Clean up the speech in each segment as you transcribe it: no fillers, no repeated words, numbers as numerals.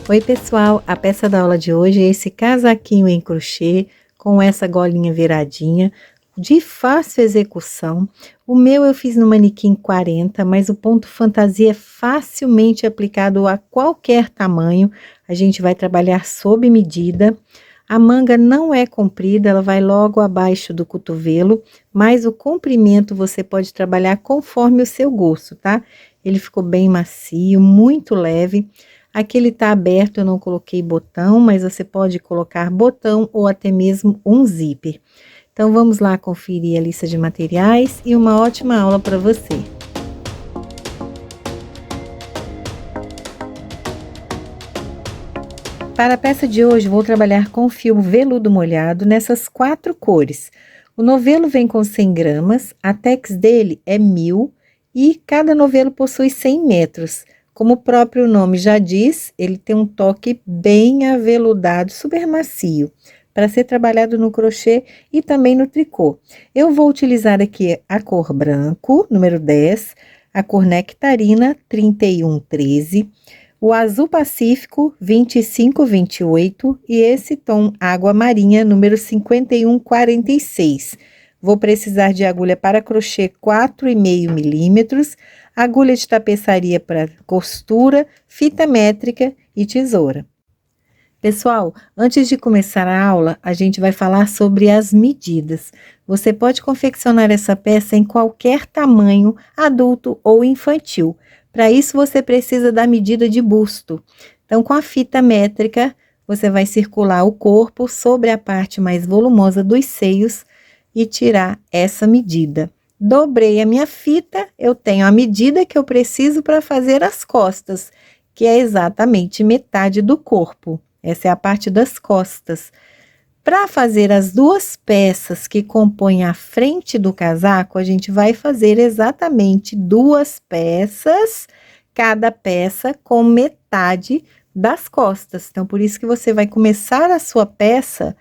Oi pessoal, a peça da aula de hoje é esse casaquinho em crochê com essa golinha viradinha, de fácil execução. O meu eu fiz no manequim 40, mas o ponto fantasia é facilmente aplicado a qualquer tamanho. A gente vai trabalhar sob medida. A manga não é comprida, ela vai logo abaixo do cotovelo, mas o comprimento você pode trabalhar conforme o seu gosto, tá? Ele ficou bem macio, muito leve. Aqui ele tá aberto, eu não coloquei botão, mas você pode colocar botão ou até mesmo um zíper. Então, vamos lá conferir a lista de materiais e uma ótima aula para você. Para a peça de hoje, vou trabalhar com fio veludo molhado nessas 4 cores. O novelo vem com 100 gramas, a tex dele é 1000 e cada novelo possui 100 metros. Como o próprio nome já diz, ele tem um toque bem aveludado, super macio, para ser trabalhado no crochê e também no tricô. Eu vou utilizar aqui a cor branco, número 10, a cor nectarina, 3113, o azul pacífico, 2528 e esse tom água marinha, número 5146. Vou precisar de agulha para crochê 4,5 milímetros, agulha de tapeçaria para costura, fita métrica e tesoura. Pessoal, antes de começar a aula, a gente vai falar sobre as medidas. Você pode confeccionar essa peça em qualquer tamanho, adulto ou infantil. Para isso, você precisa da medida de busto. Então, com a fita métrica, você vai circular o corpo sobre a parte mais volumosa dos seios e tirar essa medida. Dobrei a minha fita, eu tenho a medida que eu preciso para fazer as costas, que é exatamente metade do corpo. Essa é a parte das costas. Para fazer as duas peças que compõem a frente do casaco, a gente vai fazer exatamente 2 peças, cada peça com metade das costas. Então, por isso que você vai começar a sua peça,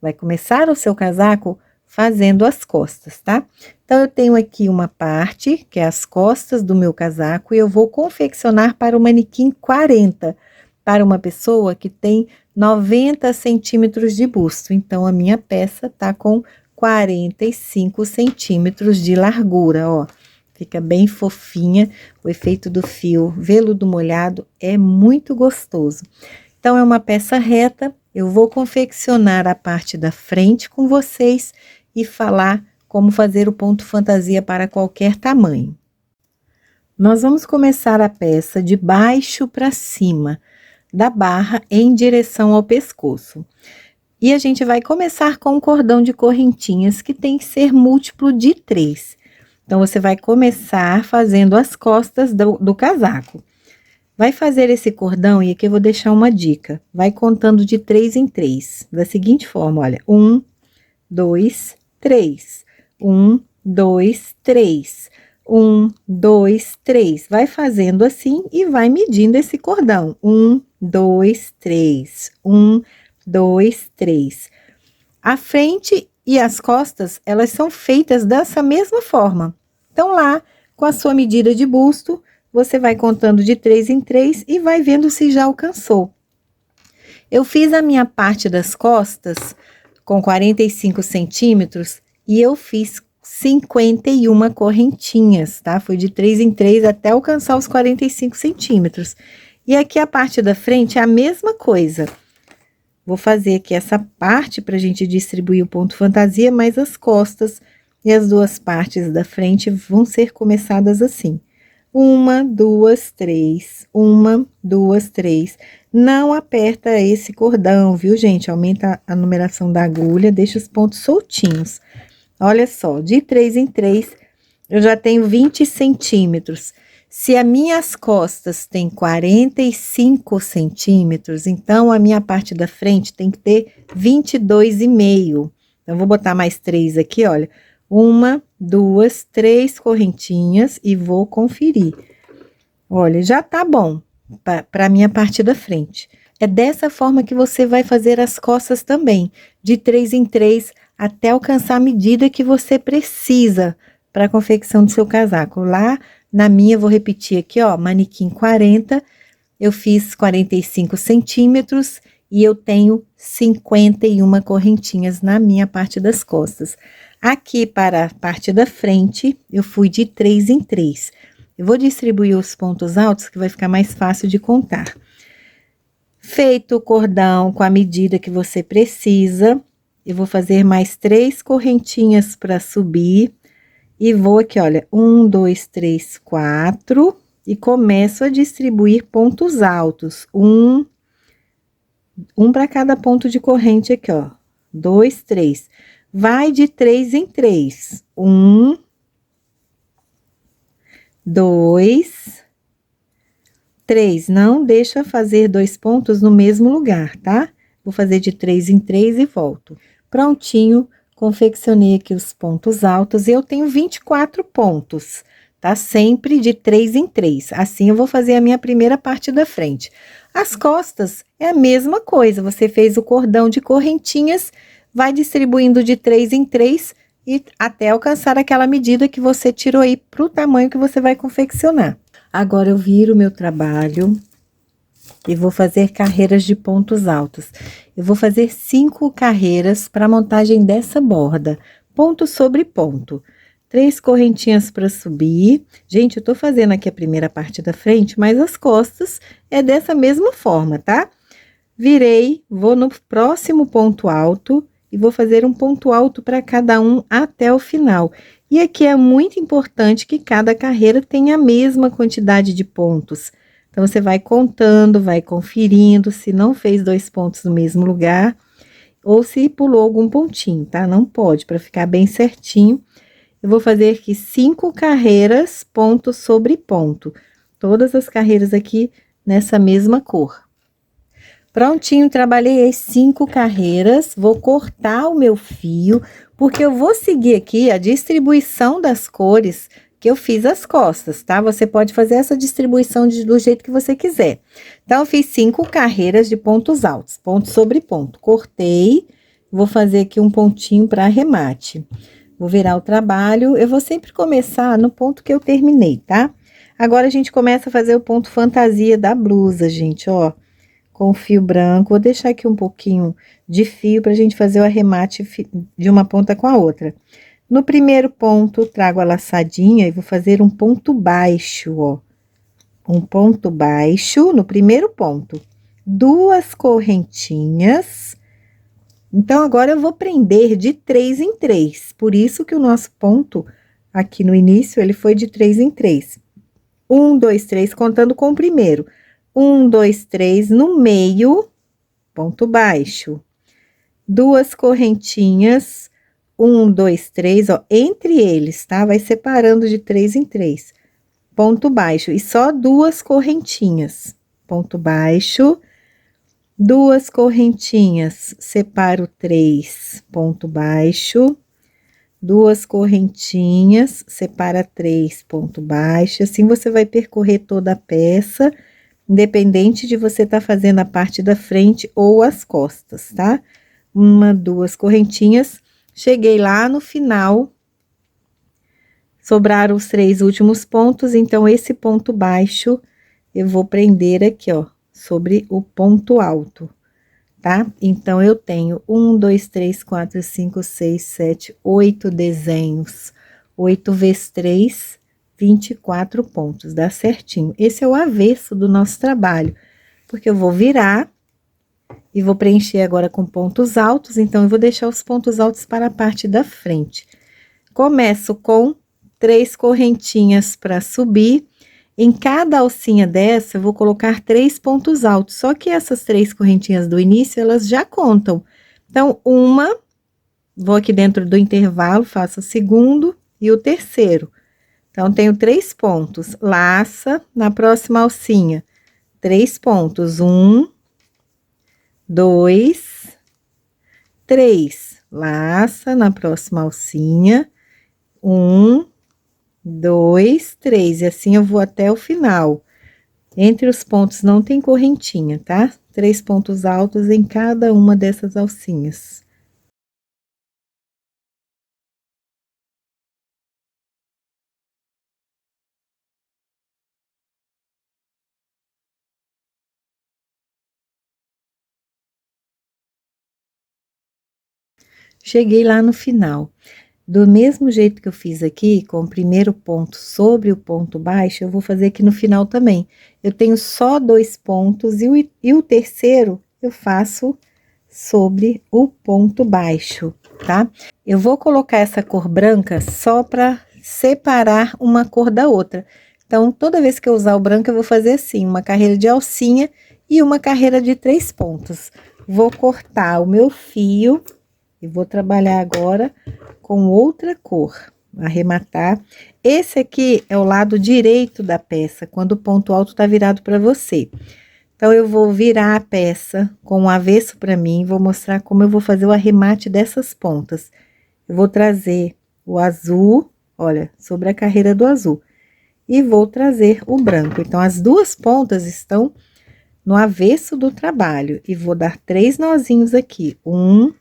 vai começar o seu casaco fazendo as costas, tá? Então, eu tenho aqui uma parte, que é as costas do meu casaco, e eu vou confeccionar para o manequim 40, para uma pessoa que tem 90 centímetros de busto. Então, a minha peça tá com 45 centímetros de largura, ó. Fica bem fofinha, o efeito do fio veludo molhado é muito gostoso. Então, é uma peça reta, eu vou confeccionar a parte da frente com vocês e falar como fazer o ponto fantasia para qualquer tamanho. Nós vamos começar a peça de baixo para cima, da barra em direção ao pescoço. E a gente vai começar com um cordão de correntinhas que tem que ser múltiplo de 3. Então, você vai começar fazendo as costas do casaco. Vai fazer esse cordão, e aqui eu vou deixar uma dica. Vai contando de 3 em 3, da seguinte forma, olha. 1, 2, 3. 1, 2, 3. 1, 2, 3. Vai fazendo assim e vai medindo esse cordão. 1, 2, 3. 1, 2, 3. A frente e as costas, elas são feitas dessa mesma forma. Então, lá, com a sua medida de busto, você vai contando de 3 em 3 e vai vendo se já alcançou. Eu fiz a minha parte das costas com 45 centímetros e eu fiz 51 correntinhas, tá? Foi de 3 em 3 até alcançar os 45 centímetros. E aqui a parte da frente é a mesma coisa. Vou fazer aqui essa parte pra gente distribuir o ponto fantasia, mas as costas e as duas partes da frente vão ser começadas assim. 1, 2, 3. 1, 2, 3. Não aperta esse cordão, viu, gente? Aumenta a numeração da agulha, deixa os pontos soltinhos. Olha só, de 3 em 3, eu já tenho 20 centímetros. Se as minhas costas têm 45 centímetros, então a minha parte da frente tem que ter 22,5. Então, vou botar mais 3 aqui, olha. 1, 2, 3 correntinhas e vou conferir. Olha, já tá bom para a minha parte da frente. É dessa forma que você vai fazer as costas também, de 3 em 3, até alcançar a medida que você precisa para a confecção do seu casaco. Lá na minha, vou repetir aqui, ó, manequim 40, eu fiz 45 centímetros e eu tenho 51 correntinhas na minha parte das costas. Aqui para a parte da frente, eu fui de 3 em 3. Eu vou distribuir os pontos altos que vai ficar mais fácil de contar. Feito o cordão com a medida que você precisa, eu vou fazer mais 3 correntinhas para subir e vou aqui, olha, 1, 2, 3, 4 e começo a distribuir pontos altos. Um para cada ponto de corrente aqui, ó. 2, 3. Vai de 3 em 3. 1, 2, 3. Não deixa fazer 2 pontos no mesmo lugar, tá? Vou fazer de 3 em 3 e volto. Prontinho, confeccionei aqui os pontos altos. Eu tenho 24 pontos, tá? Sempre de 3 em 3. Assim, eu vou fazer a minha primeira parte da frente. As costas é a mesma coisa. Você fez o cordão de correntinhas, vai distribuindo de 3 em 3 e até alcançar aquela medida que você tirou aí pro tamanho que você vai confeccionar. Agora, eu viro o meu trabalho e vou fazer carreiras de pontos altos. Eu vou fazer 5 carreiras para montagem dessa borda, ponto sobre ponto. 3 correntinhas para subir. Gente, eu tô fazendo aqui a primeira parte da frente, mas as costas é dessa mesma forma, tá? Virei, vou no próximo ponto alto e vou fazer um ponto alto para cada um até o final. E aqui é muito importante que cada carreira tenha a mesma quantidade de pontos. Então, você vai contando, vai conferindo se não fez 2 pontos no mesmo lugar ou se pulou algum pontinho, tá? Não pode, para ficar bem certinho. Eu vou fazer aqui 5 carreiras, ponto sobre ponto. Todas as carreiras aqui nessa mesma cor. Prontinho, trabalhei as 5 carreiras, vou cortar o meu fio, porque eu vou seguir aqui a distribuição das cores que eu fiz as costas, tá? Você pode fazer essa distribuição do jeito que você quiser. Então, eu fiz 5 carreiras de pontos altos, ponto sobre ponto. Cortei, vou fazer aqui um pontinho para arremate. Vou virar o trabalho, eu vou sempre começar no ponto que eu terminei, tá? Agora, a gente começa a fazer o ponto fantasia da blusa, gente, ó. Com fio branco, vou deixar aqui um pouquinho de fio pra gente fazer o arremate de uma ponta com a outra. No primeiro ponto, trago a laçadinha e vou fazer um ponto baixo, ó. Um ponto baixo no primeiro ponto. 2 correntinhas. Então, agora eu vou prender de 3 em 3. Por isso que o nosso ponto aqui no início, ele foi de 3 em 3. 1, 2, 3, contando com o primeiro. 1, 2, 3, no meio, ponto baixo. 2 correntinhas, 1, 2, 3, ó, entre eles, tá? Vai separando de 3 em 3. Ponto baixo, e só 2 correntinhas. Ponto baixo, 2 correntinhas, separo 3, ponto baixo. 2 correntinhas, separa 3, ponto baixo. Assim, você vai percorrer toda a peça, independente de você estar fazendo a parte da frente ou as costas, tá? 1, 2 correntinhas, cheguei lá no final, sobraram os 3 últimos pontos, então, esse ponto baixo, eu vou prender aqui, ó, sobre o ponto alto, tá? Então, eu tenho 1, 2, 3, 4, 5, 6, 7, 8 desenhos, 8 vezes 3, 24 pontos, dá certinho. Esse é o avesso do nosso trabalho, porque eu vou virar e vou preencher agora com pontos altos, então, eu vou deixar os pontos altos para a parte da frente. Começo com 3 correntinhas para subir. Em cada alcinha dessa, eu vou colocar 3 pontos altos, só que essas 3 correntinhas do início, elas já contam. Então, uma, vou aqui dentro do intervalo, faço o segundo e o terceiro. Então, tenho 3 pontos, laça na próxima alcinha, 3 pontos, 1, 2, 3, laça na próxima alcinha, 1, 2, 3, e assim eu vou até o final. Entre os pontos não tem correntinha, tá? 3 pontos altos em cada uma dessas alcinhas. cheguei lá no final. Do mesmo jeito que eu fiz aqui, com o primeiro ponto sobre o ponto baixo, eu vou fazer aqui no final também. Eu tenho só 2 pontos e o terceiro eu faço sobre o ponto baixo, tá? Eu vou colocar essa cor branca só para separar uma cor da outra. Então, toda vez que eu usar o branco, eu vou fazer assim, uma carreira de alcinha e uma carreira de 3 pontos. Vou cortar o meu fio e vou trabalhar agora com outra cor, arrematar. Esse aqui é o lado direito da peça, quando o ponto alto tá virado para você. Então, eu vou virar a peça com o avesso para mim, vou mostrar como eu vou fazer o arremate dessas pontas. Eu vou trazer o azul, olha, sobre a carreira do azul, e vou trazer o branco. Então, as duas pontas estão no avesso do trabalho, e vou dar 3 nozinhos aqui. 1,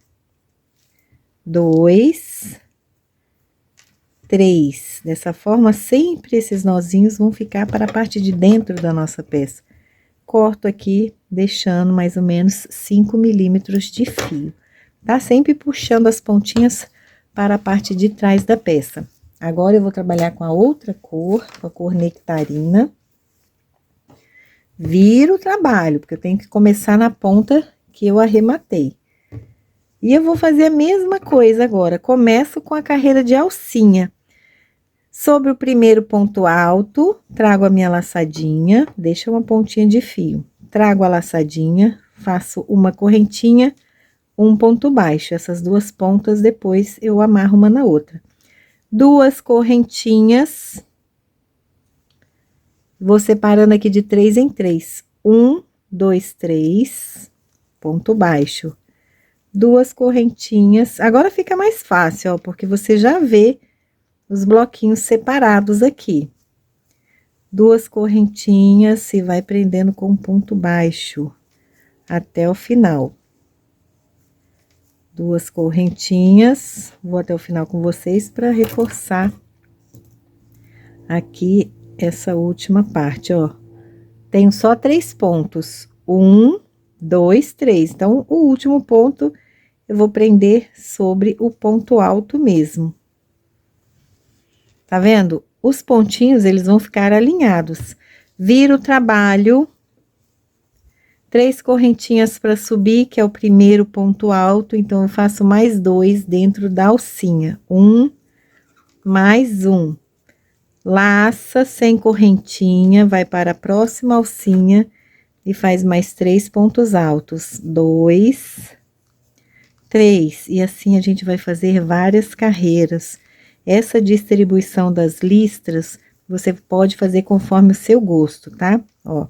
2, 3. Dessa forma, sempre esses nozinhos vão ficar para a parte de dentro da nossa peça. Corto aqui, deixando mais ou menos 5 milímetros de fio, tá? Sempre puxando as pontinhas para a parte de trás da peça. Agora, eu vou trabalhar com a outra cor, com a cor nectarina. Viro o trabalho, porque eu tenho que começar na ponta que eu arrematei. E eu vou fazer a mesma coisa agora. Começo com a carreira de alcinha. Sobre o primeiro ponto alto, trago a minha laçadinha, deixo uma pontinha de fio. Trago a laçadinha, faço uma correntinha, um ponto baixo. Essas duas pontas, depois eu amarro uma na outra. 2 correntinhas. Vou separando aqui de 3 em 3. 1, 2, 3, ponto baixo. 2 correntinhas. Agora fica mais fácil, ó, porque você já vê os bloquinhos separados aqui. 2 correntinhas e vai prendendo com ponto baixo até o final. 2 correntinhas, vou até o final com vocês para reforçar aqui essa última parte, ó. Tenho só 3 pontos. 1, 2, 3. Então, o último ponto eu vou prender sobre o ponto alto mesmo. Tá vendo? Os pontinhos, eles vão ficar alinhados. Viro o trabalho. 3 correntinhas para subir, que é o primeiro ponto alto. Então, eu faço mais 2 dentro da alcinha. 1, mais 1. Laça sem correntinha, vai para a próxima alcinha e faz mais 3 pontos altos. 2, 3. E assim a gente vai fazer várias carreiras. Essa distribuição das listras, você pode fazer conforme o seu gosto, tá? Ó.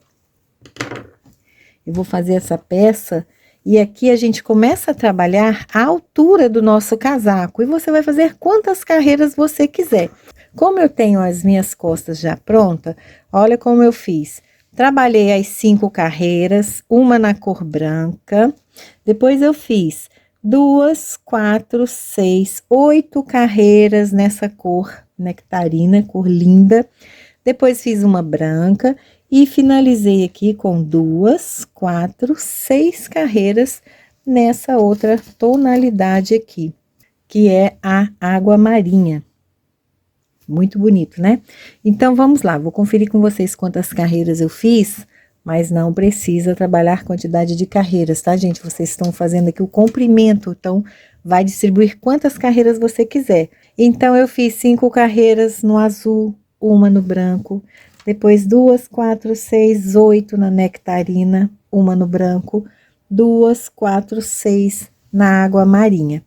Eu vou fazer essa peça e aqui a gente começa a trabalhar a altura do nosso casaco. E você vai fazer quantas carreiras você quiser. Como eu tenho as minhas costas já pronta, olha como eu fiz. Trabalhei as 5 carreiras, uma na cor branca. Depois eu fiz 2, 4, 6, 8 carreiras nessa cor nectarina, cor linda. Depois fiz uma branca e finalizei aqui com 2, 4, 6 carreiras nessa outra tonalidade aqui, que é a água marinha. Muito bonito, né? Então, vamos lá, vou conferir com vocês quantas carreiras eu fiz, mas não precisa trabalhar quantidade de carreiras, tá, gente? Vocês estão fazendo aqui o comprimento, então, vai distribuir quantas carreiras você quiser. Então, eu fiz 5 carreiras no azul, uma no branco, depois 2, 4, 6, 8 na nectarina, uma no branco, 2, 4, 6 na água marinha.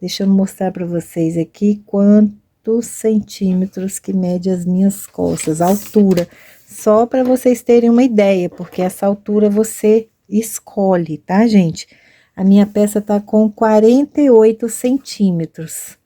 Deixa eu mostrar para vocês aqui quantos centímetros que mede as minhas costas, a altura, só para vocês terem uma ideia, porque essa altura você escolhe, tá, gente? A minha peça tá com 48 centímetros,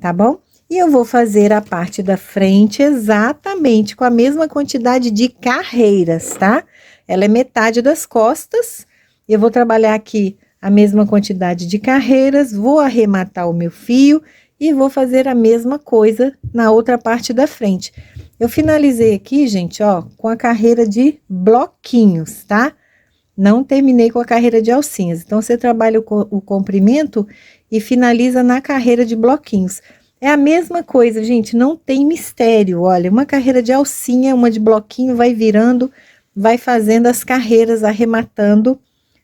tá bom? E eu vou fazer a parte da frente exatamente com a mesma quantidade de carreiras, tá? Ela é metade das costas, eu vou trabalhar aqui a mesma quantidade de carreiras, vou arrematar o meu fio e vou fazer a mesma coisa na outra parte da frente. Eu finalizei aqui, gente, ó, com a carreira de bloquinhos, tá? Não terminei com a carreira de alcinhas. Então, você trabalha o comprimento e finaliza na carreira de bloquinhos. É a mesma coisa, gente, não tem mistério. Olha, uma carreira de alcinha, uma de bloquinho, vai virando, vai fazendo as carreiras, arrematando.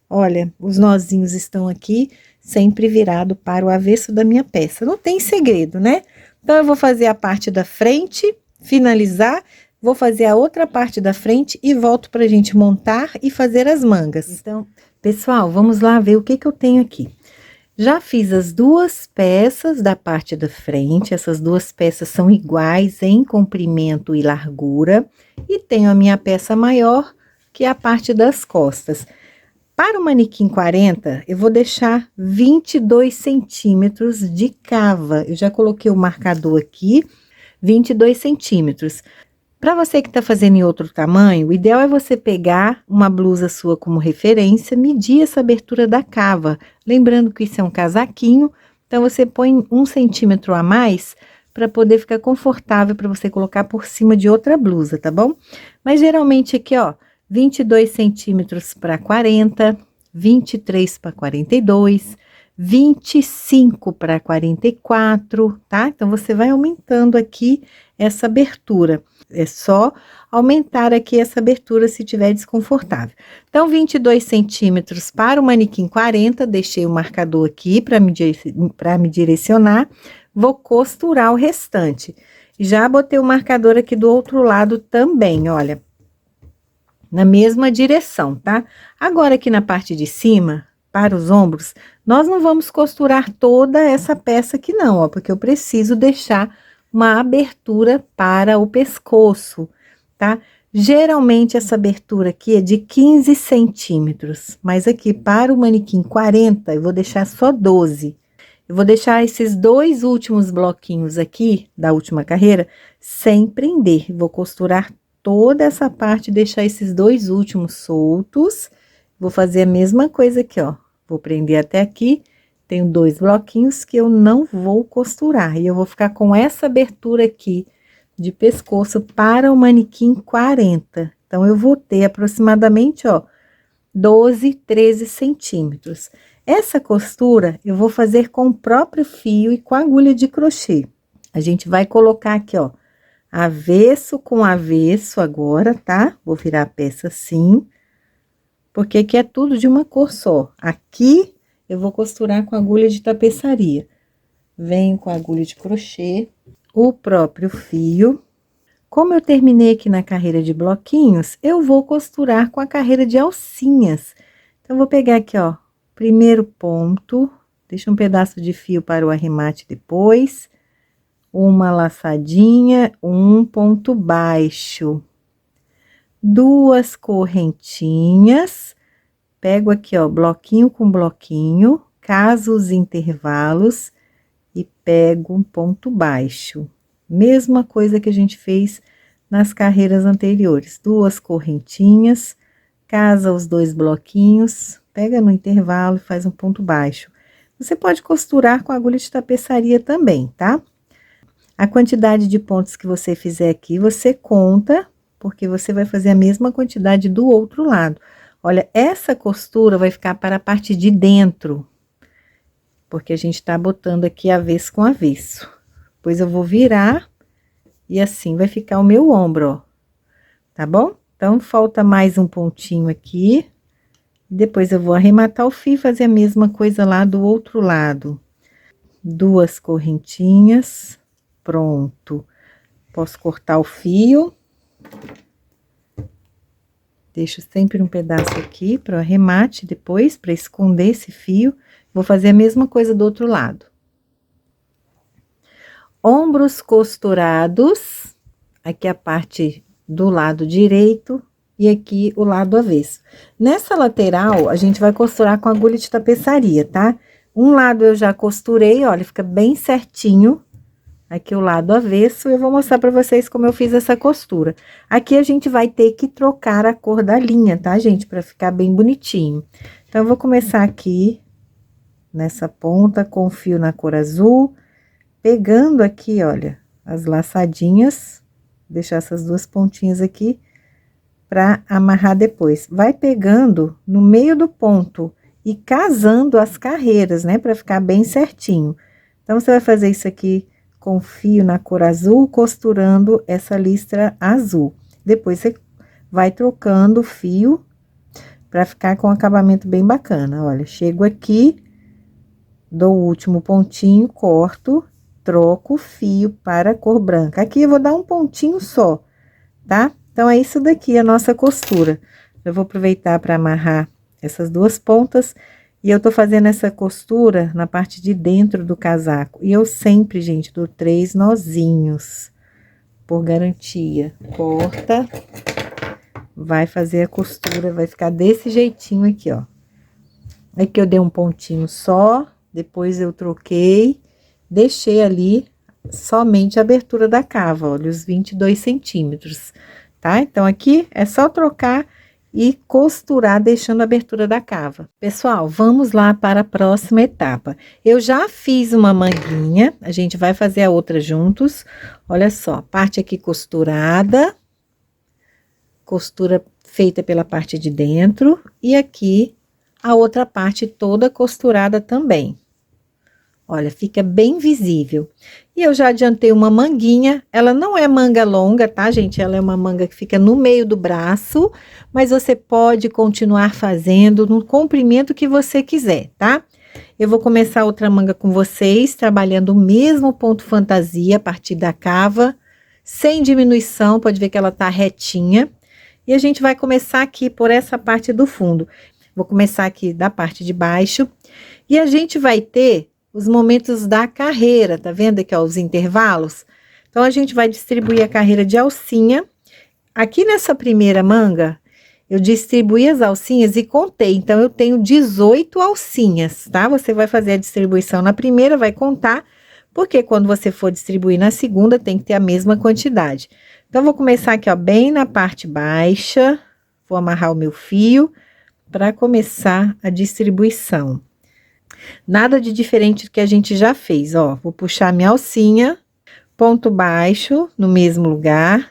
Olha, os nozinhos estão aqui, sempre virado para o avesso da minha peça. Não tem segredo, né? Então, eu vou fazer a parte da frente, finalizar, vou fazer a outra parte da frente e volto para a gente montar e fazer as mangas. Então, pessoal, vamos lá ver o que eu tenho aqui. Já fiz as duas peças da parte da frente, essas duas peças são iguais em comprimento e largura, e tenho a minha peça maior, que é a parte das costas. Para o manequim 40, eu vou deixar 22 centímetros de cava. Eu já coloquei o marcador aqui, 22 centímetros. Para você que está fazendo em outro tamanho, o ideal é você pegar uma blusa sua como referência, medir essa abertura da cava. Lembrando que isso é um casaquinho, então você põe 1 centímetro a mais para poder ficar confortável para você colocar por cima de outra blusa, tá bom? Mas geralmente aqui, ó, 22 centímetros para 40, 23 para 42, 25 para 44, tá? Então, você vai aumentando aqui essa abertura. É só aumentar aqui essa abertura se tiver desconfortável. Então, 22 centímetros para o manequim 40, deixei o marcador aqui para me direcionar. Vou costurar o restante. Já botei o marcador aqui do outro lado também, olha, na mesma direção, tá? Agora, aqui na parte de cima, para os ombros, nós não vamos costurar toda essa peça aqui não, ó, porque eu preciso deixar uma abertura para o pescoço, tá? Geralmente, essa abertura aqui é de 15 centímetros, mas aqui para o manequim 40, eu vou deixar só 12. Eu vou deixar esses dois últimos bloquinhos aqui, da última carreira, sem prender. Vou costurar toda essa parte, deixar esses dois últimos soltos. Vou fazer a mesma coisa aqui, ó. Vou prender até aqui. Tenho dois bloquinhos que eu não vou costurar. E eu vou ficar com essa abertura aqui de pescoço para o manequim 40. Então, eu vou ter aproximadamente, ó, 12, 13 centímetros. Essa costura eu vou fazer com o próprio fio e com a agulha de crochê. A gente vai colocar aqui, ó, avesso com avesso agora, tá? Vou virar a peça assim, porque aqui é tudo de uma cor só. Aqui eu vou costurar com agulha de tapeçaria. Venho com a agulha de crochê, o próprio fio. Como eu terminei aqui na carreira de bloquinhos, eu vou costurar com a carreira de alcinhas. Então, vou pegar aqui, ó, primeiro ponto, deixa um pedaço de fio para o arremate depois, uma laçadinha, um ponto baixo, duas correntinhas, pego aqui, ó, bloquinho com bloquinho, caso os intervalos e pego um ponto baixo. Mesma coisa que a gente fez nas carreiras anteriores, duas correntinhas, casa os dois bloquinhos, pega no intervalo e faz um ponto baixo. Você pode costurar com agulha de tapeçaria também, tá? A quantidade de pontos que você fizer aqui, você conta, porque você vai fazer a mesma quantidade do outro lado. Olha, essa costura vai ficar para a parte de dentro, porque a gente tá botando aqui avesso com avesso. Depois eu vou virar e assim vai ficar o meu ombro, ó. Tá bom? Então, falta mais um pontinho aqui. Depois eu vou arrematar o fio e fazer a mesma coisa lá do outro lado. Duas correntinhas, pronto. Posso cortar o fio. Deixo sempre um pedaço aqui para o arremate depois, para esconder esse fio. Vou fazer a mesma coisa do outro lado. Ombros costurados, aqui a parte do lado direito e aqui o lado avesso. Nessa lateral, a gente vai costurar com agulha de tapeçaria, tá? Um lado eu já costurei, olha, fica bem certinho. Aqui o lado avesso, eu vou mostrar pra vocês como eu fiz essa costura. Aqui a gente vai ter que trocar a cor da linha, tá, gente? Pra ficar bem bonitinho. Então, eu vou começar aqui, nessa ponta, com o fio na cor azul, pegando aqui, olha, as laçadinhas, deixar essas duas pontinhas aqui, para amarrar depois. Vai pegando no meio do ponto e casando as carreiras, né, para ficar bem certinho. Então, você vai fazer isso aqui com fio na cor azul, costurando essa listra azul. Depois, você vai trocando o fio para ficar com um acabamento bem bacana. Olha, chego aqui, dou o último pontinho, corto, troco o fio para a cor branca. Aqui eu vou dar um pontinho só, tá? Então, é isso daqui, a nossa costura. Eu vou aproveitar para amarrar essas duas pontas. E eu tô fazendo essa costura na parte de dentro do casaco. E eu sempre, gente, dou 3 nozinhos, por garantia. Corta, vai fazer a costura, vai ficar desse jeitinho aqui, ó. Aqui eu dei um pontinho só, depois eu troquei, deixei ali somente a abertura da cava, olha, os 22 centímetros, tá? Então, aqui é só trocar e costurar, deixando a abertura da cava. Pessoal, vamos lá para a próxima etapa. Eu já fiz uma manguinha, a gente vai fazer a outra juntos. Olha só, parte aqui costurada, costura feita pela parte de dentro, e aqui a outra parte toda costurada também. Olha, fica bem visível. E eu já adiantei uma manguinha, ela não é manga longa, tá, gente? Ela é uma manga que fica no meio do braço, mas você pode continuar fazendo no comprimento que você quiser, tá? Eu vou começar outra manga com vocês, trabalhando o mesmo ponto fantasia a partir da cava, sem diminuição, pode ver que ela tá retinha. E a gente vai começar aqui por essa parte do fundo. Vou começar aqui da parte de baixo, e a gente vai ter os momentos da carreira, tá vendo aqui, ó, os intervalos? Então, a gente vai distribuir a carreira de alcinha. Aqui nessa primeira manga, eu distribuí as alcinhas e contei. Então, eu tenho 18 alcinhas, tá? Você vai fazer a distribuição na primeira, vai contar, porque quando você for distribuir na segunda, tem que ter a mesma quantidade. Então, vou começar aqui, ó, bem na parte baixa. Vou amarrar o meu fio para começar a distribuição. Nada de diferente do que a gente já fez, ó. Vou puxar minha alcinha, ponto baixo, no mesmo lugar,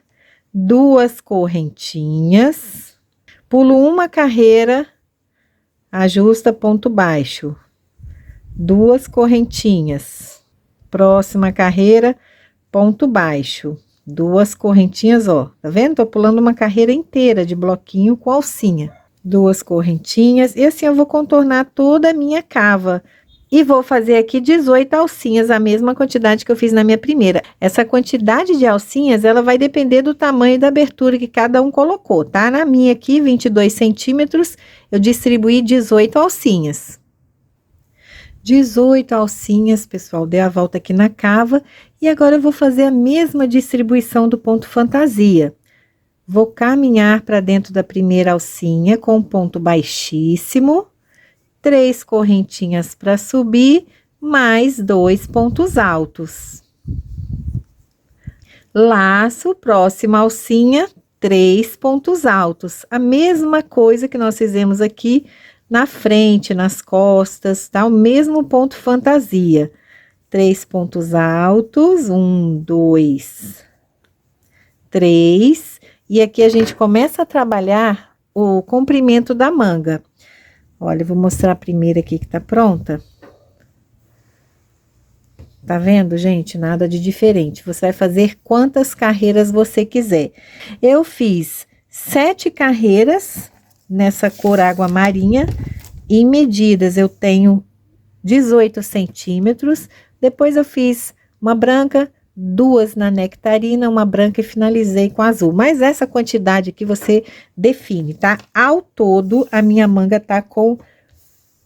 2 correntinhas, pulo uma carreira, ajusta ponto baixo, 2 correntinhas, próxima carreira, ponto baixo, 2 correntinhas, ó. Tá vendo? Tô pulando uma carreira inteira de bloquinho com alcinha. 2 correntinhas, e assim eu vou contornar toda a minha cava. E vou fazer aqui 18 alcinhas, a mesma quantidade que eu fiz na minha primeira. Essa quantidade de alcinhas, ela vai depender do tamanho da abertura que cada um colocou, tá? Na minha aqui, 22 centímetros, eu distribuí 18 alcinhas. 18 alcinhas, pessoal, dei a volta aqui na cava. E agora eu vou fazer a mesma distribuição do ponto fantasia. Vou caminhar para dentro da primeira alcinha com um ponto baixíssimo, 3 correntinhas para subir, mais 2 pontos altos. Laço, próxima alcinha, 3 pontos altos. A mesma coisa que nós fizemos aqui na frente, nas costas, tá? O mesmo ponto fantasia. 3 pontos altos, 1, 2, 3. E aqui a gente começa a trabalhar o comprimento da manga. Olha, eu vou mostrar a primeira aqui que tá pronta. Tá vendo, gente? Nada de diferente. Você vai fazer quantas carreiras você quiser. Eu fiz 7 carreiras nessa cor água marinha. Em medidas, eu tenho 18 centímetros. Depois eu fiz uma branca, 2 na nectarina, uma branca e finalizei com azul. Mas essa quantidade aqui você define, tá? Ao todo, a minha manga tá com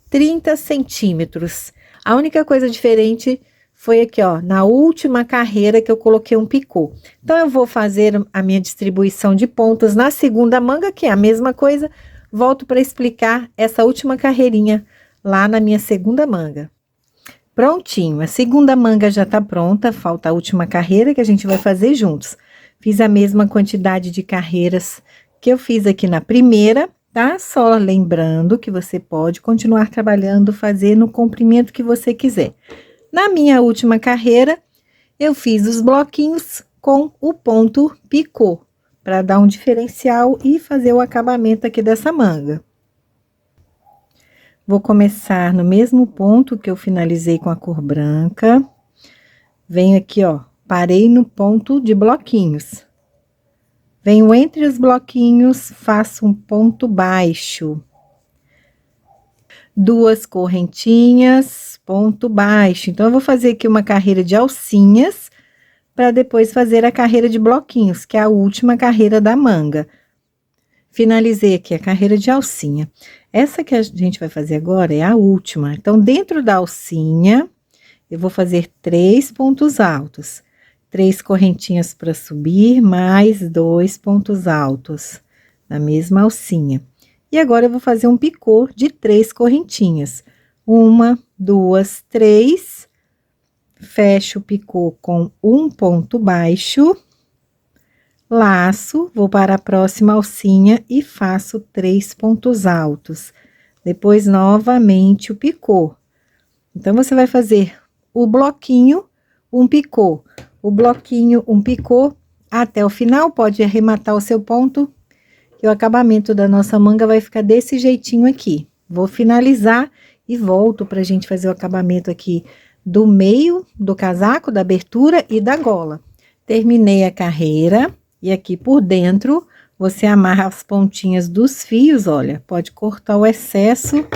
30 centímetros. A única coisa diferente foi aqui, ó, na última carreira que eu coloquei um picô. Então, eu vou fazer a minha distribuição de pontas na segunda manga, que é a mesma coisa. Volto para explicar essa última carreirinha lá na minha segunda manga. Prontinho, a segunda manga já tá pronta, falta a última carreira que a gente vai fazer juntos. Fiz a mesma quantidade de carreiras que eu fiz aqui na primeira, tá? Só lembrando que você pode continuar trabalhando, fazer no comprimento que você quiser. Na minha última carreira, eu fiz os bloquinhos com o ponto picô, para dar um diferencial e fazer o acabamento aqui dessa manga. Vou começar no mesmo ponto que eu finalizei com a cor branca. Venho aqui, ó, parei no ponto de bloquinhos. Venho entre os bloquinhos, faço um ponto baixo. 2 correntinhas, ponto baixo. Então, eu vou fazer aqui uma carreira de alcinhas, para depois fazer a carreira de bloquinhos, que é a última carreira da manga. Finalizei aqui a carreira de alcinha. Essa que a gente vai fazer agora é a última. Então, dentro da alcinha, eu vou fazer 3 pontos altos. 3 correntinhas para subir, mais 2 pontos altos, na mesma alcinha. E agora, eu vou fazer um picô de 3 correntinhas. 1, 2, 3. Fecho o picô com um ponto baixo. Laço, vou para a próxima alcinha e faço 3 pontos altos. Depois, novamente, o picô. Então, você vai fazer o bloquinho, um picô. O bloquinho, um picô, até o final. Pode arrematar o seu ponto, que o acabamento da nossa manga vai ficar desse jeitinho aqui. Vou finalizar e volto pra gente fazer o acabamento aqui do meio do casaco, da abertura e da gola. Terminei a carreira. E aqui por dentro, você amarra as pontinhas dos fios, olha, pode cortar o excesso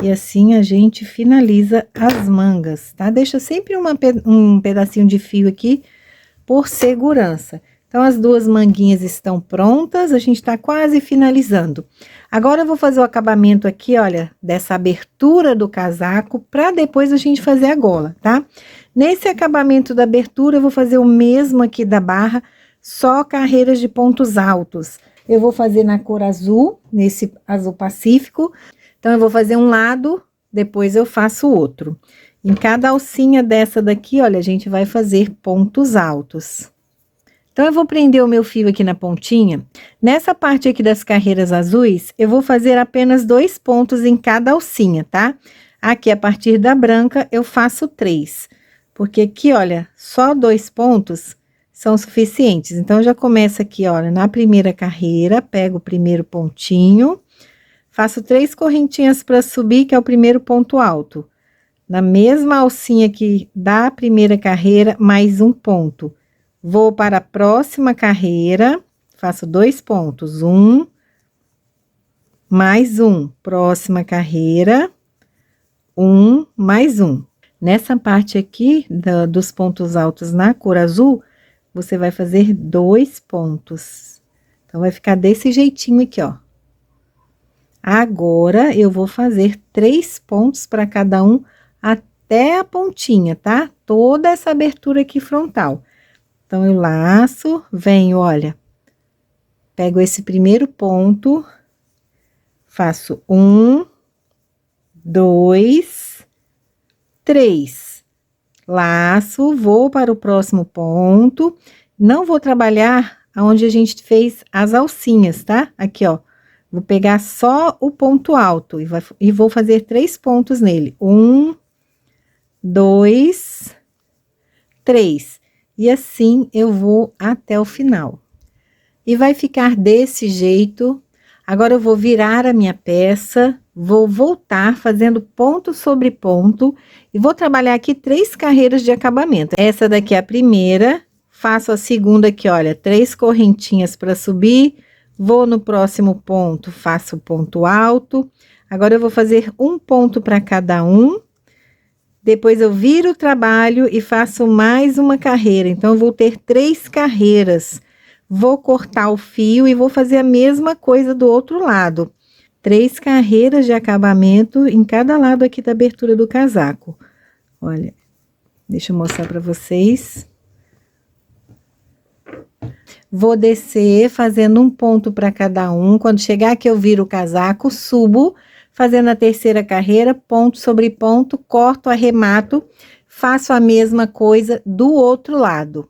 e assim a gente finaliza as mangas, tá? Deixa sempre um pedacinho de fio aqui por segurança. Então, as 2 manguinhas estão prontas, a gente tá quase finalizando. Agora, eu vou fazer o acabamento aqui, olha, dessa abertura do casaco, pra depois a gente fazer a gola, tá? Nesse acabamento da abertura, eu vou fazer o mesmo aqui da barra, só carreiras de pontos altos. Eu vou fazer na cor azul, nesse azul pacífico. Então, eu vou fazer um lado, depois eu faço o outro. Em cada alcinha dessa daqui, olha, a gente vai fazer pontos altos. Então, eu vou prender o meu fio aqui na pontinha. Nessa parte aqui das carreiras azuis, eu vou fazer apenas 2 pontos em cada alcinha, tá? Aqui, a partir da branca, eu faço 3. Porque aqui, olha, só 2 pontos são suficientes. Então, eu já começo aqui, olha, na primeira carreira, pego o primeiro pontinho, faço 3 correntinhas para subir, que é o primeiro ponto alto. Na mesma alcinha aqui da primeira carreira, mais um ponto. Vou para a próxima carreira, faço 2 pontos, 1, mais um. Próxima carreira, 1, mais um. Nessa parte aqui dos pontos altos na cor azul, você vai fazer 2 pontos. Então, vai ficar desse jeitinho aqui, ó. Agora, eu vou fazer 3 pontos para cada um até a pontinha, tá? Toda essa abertura aqui frontal. Então, eu laço, venho, olha, pego esse primeiro ponto, faço 1, 2, 3. Laço, vou para o próximo ponto. Não vou trabalhar aonde a gente fez as alcinhas, tá? Aqui, ó. Vou pegar só o ponto alto e vou fazer 3 pontos nele. 1, 2, 3. E assim eu vou até o final. E vai ficar desse jeito. Agora, eu vou virar a minha peça, vou voltar fazendo ponto sobre ponto e vou trabalhar aqui 3 carreiras de acabamento. Essa daqui é a primeira, faço a segunda aqui, olha, 3 correntinhas para subir, vou no próximo ponto, faço ponto alto. Agora, eu vou fazer um ponto para cada um, depois eu viro o trabalho e faço mais uma carreira. Então, eu vou ter 3 carreiras. Vou cortar o fio e vou fazer a mesma coisa do outro lado. 3 carreiras de acabamento em cada lado aqui da abertura do casaco. Olha, deixa eu mostrar para vocês. Vou descer fazendo um ponto para cada um. Quando chegar aqui, eu viro o casaco, subo, fazendo a terceira carreira, ponto sobre ponto, corto, arremato, faço a mesma coisa do outro lado.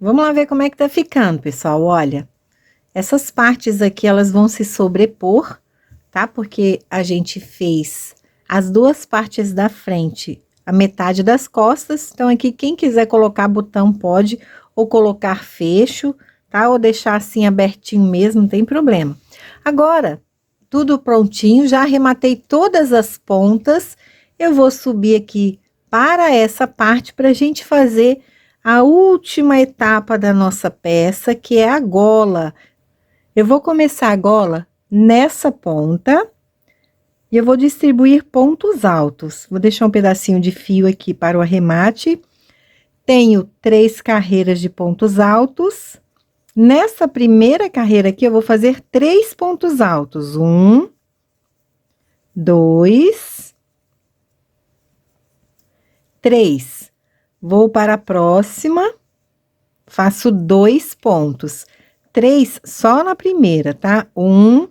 Vamos lá ver como é que tá ficando, pessoal. Olha, essas partes aqui, elas vão se sobrepor, tá? Porque a gente fez as 2 partes da frente, a metade das costas. Então, aqui, quem quiser colocar botão pode, ou colocar fecho, tá? Ou deixar assim abertinho mesmo, não tem problema. Agora, tudo prontinho, já arrematei todas as pontas. Eu vou subir aqui para essa parte para a gente fazer a última etapa da nossa peça, que é a gola. Eu vou começar a gola nessa ponta e eu vou distribuir pontos altos. Vou deixar um pedacinho de fio aqui para o arremate. Tenho 3 carreiras de pontos altos. Nessa primeira carreira aqui, eu vou fazer 3 pontos altos. 1, 2, 3. Vou para a próxima, faço 2 pontos. 3 só na primeira, tá? 1,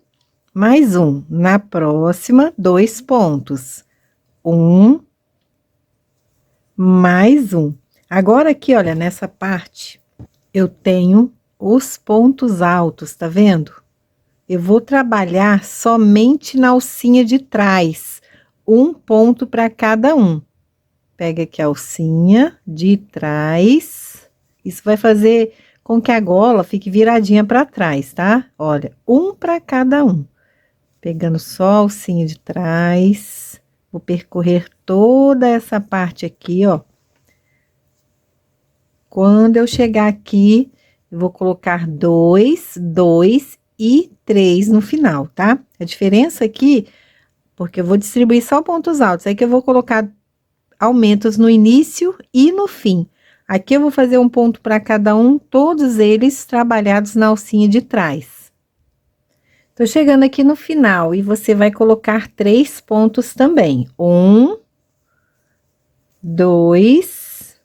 mais 1. Na próxima, 2 pontos. 1, mais 1. Agora aqui, olha, nessa parte, eu tenho os pontos altos, tá vendo? Eu vou trabalhar somente na alcinha de trás, um ponto para cada um. Pega aqui a alcinha de trás, isso vai fazer com que a gola fique viradinha para trás, tá? Olha, um para cada um. Pegando só a alcinha de trás, vou percorrer toda essa parte aqui, ó. Quando eu chegar aqui, eu vou colocar 2, 2 e 3 no final, tá? A diferença aqui, porque eu vou distribuir só pontos altos, aí que eu vou colocar aumentos no início e no fim. Aqui eu vou fazer um ponto para cada um, todos eles trabalhados na alcinha de trás. Tô chegando aqui no final e você vai colocar 3 pontos também. 1, 2,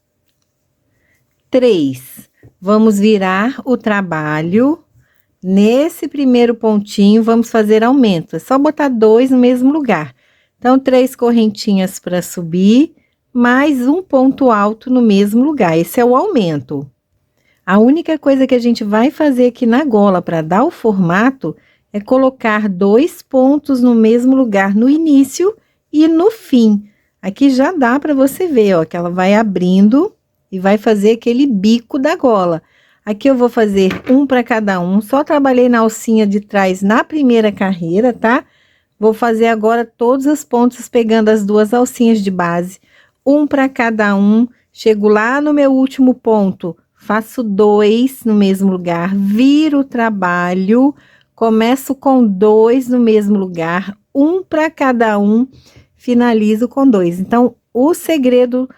3. Vamos virar o trabalho. Nesse primeiro pontinho, vamos fazer aumento. É só botar 2 no mesmo lugar. Então, 3 correntinhas para subir, mais um ponto alto no mesmo lugar. Esse é o aumento. A única coisa que a gente vai fazer aqui na gola para dar o formato é colocar 2 pontos no mesmo lugar no início e no fim. Aqui já dá para você ver, ó, que ela vai abrindo e vai fazer aquele bico da gola. Aqui eu vou fazer um para cada um, só trabalhei na alcinha de trás na primeira carreira, tá? Vou fazer agora todos os pontos pegando as 2 alcinhas de base, um para cada um. Chego lá no meu último ponto, faço 2 no mesmo lugar, viro o trabalho, começo com 2 no mesmo lugar, um para cada um, finalizo com 2. Então, o segredo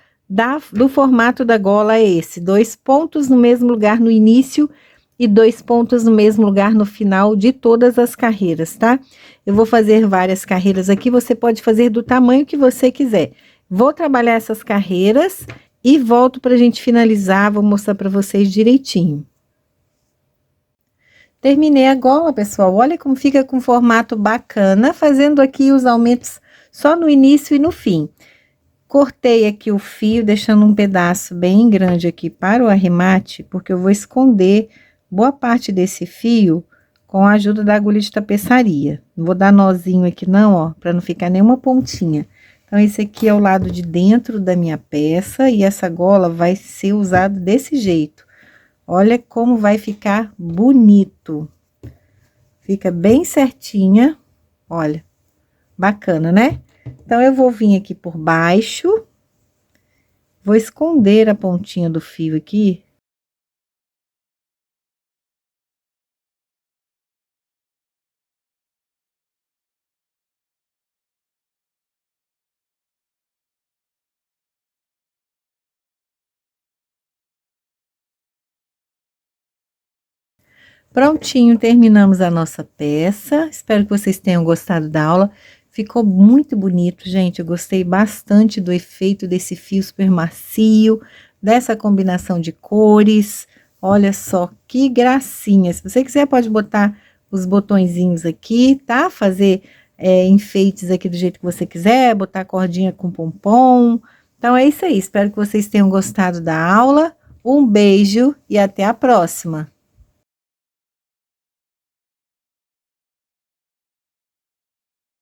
do formato da gola é esse: 2 pontos no mesmo lugar no início e 2 pontos no mesmo lugar no final de todas as carreiras, tá? Eu vou fazer várias carreiras aqui, você pode fazer do tamanho que você quiser. Vou trabalhar essas carreiras e volto pra gente finalizar, vou mostrar pra vocês direitinho. Terminei a gola, pessoal, olha como fica com formato bacana, fazendo aqui os aumentos só no início e no fim. Cortei aqui o fio, deixando um pedaço bem grande aqui para o arremate, porque eu vou esconder boa parte desse fio com a ajuda da agulha de tapeçaria. Não vou dar nozinho aqui não, ó, para não ficar nenhuma pontinha. Então, esse aqui é o lado de dentro da minha peça e essa gola vai ser usada desse jeito. Olha como vai ficar bonito. Fica bem certinha, olha, bacana, né? Então, eu vou vir aqui por baixo, vou esconder a pontinha do fio aqui. Prontinho, terminamos a nossa peça. Espero que vocês tenham gostado da aula. Ficou muito bonito, gente. Eu gostei bastante do efeito desse fio super macio, dessa combinação de cores. Olha só que gracinha. Se você quiser, pode botar os botõezinhos aqui, tá? Fazer enfeites aqui do jeito que você quiser, botar cordinha com pompom. Então, é isso aí. Espero que vocês tenham gostado da aula. Um beijo e até a próxima.